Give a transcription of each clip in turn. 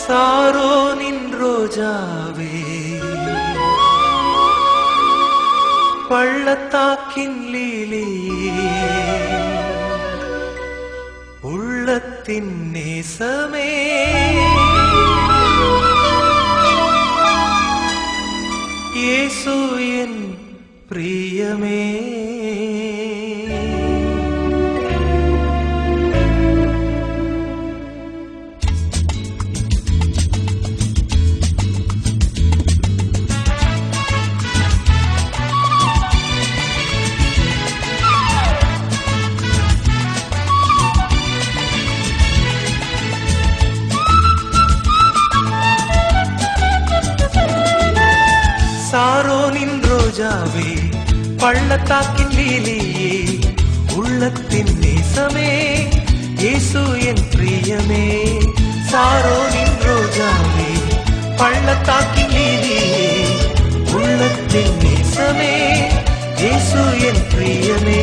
சாரோனின் ரோஜாவே, பள்ளத்தாக்கின் லீலியே, உள்ளத்தின் நேசமே, இயேசு என் பிரியமே. சாரோனின் ரோஜாவே, பள்ளத்தாக்கின் லீலியே, உள்ளத்தின் நேசமே, இயேசு என் பிரியமே. சாரோனின் ரோஜாவே, பள்ளத்தாக்கின் லீலியே, உள்ளத்தின் நேசமே, இயேசு என் பிரியமே.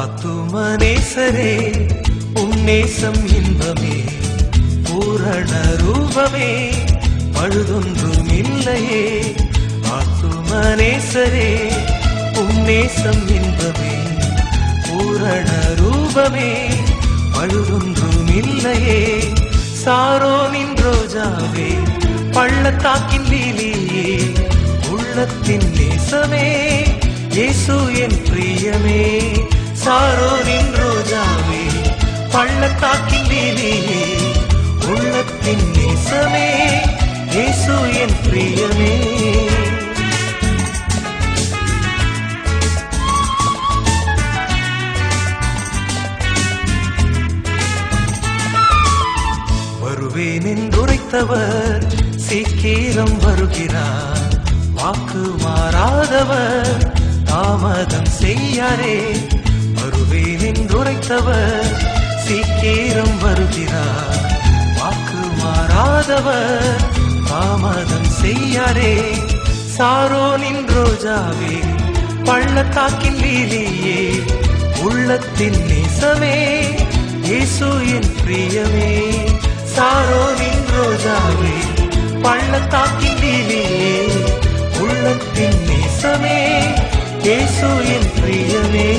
ஆத்துமநேசரே, உன்னேசம் இன்பமே, பூரண ரூபமே, பழுதொன்றும் இல்லையே. ஆத்துமநேசரே, உன்னேசம் இன்பமே, பூரண ரூபமே, பழுதொன்றும் இல்லையே. சாரோனின் ரோஜாவே, பள்ளத்தாக்கின் லீலியே, உள்ளத்தின் நேசமே, இயேசு என் பிரியமே. சாரோனின் ரோஜாவே, பள்ளத்தாக்கின் லீலியே, உள்ளத்தின் நேசமே, இயேசு என் பிரியமே. வருவேன் என்றுரைத்தவர் சீக்கிரம் வருகிறார், வாக்கு மாறாதவர் தாமதம் செய்யாரே. வருவேன் என்றுரைத்தவர் சீக்கிரம் வருகிறார், வாக்கு மாறாதவர் தாமதம் செய்யாரே. சாரோனின் ரோஜாவே, பள்ளத்தாக்கின் லீலியே, உள்ளத்தின் நேசமே, இயேசு என் பிரியமே. சாரோனின் ரோஜாவே, பள்ளத்தாக்கின் லீலியே, உள்ளத்தின் நேசமே, இயேசு என் பிரியமே.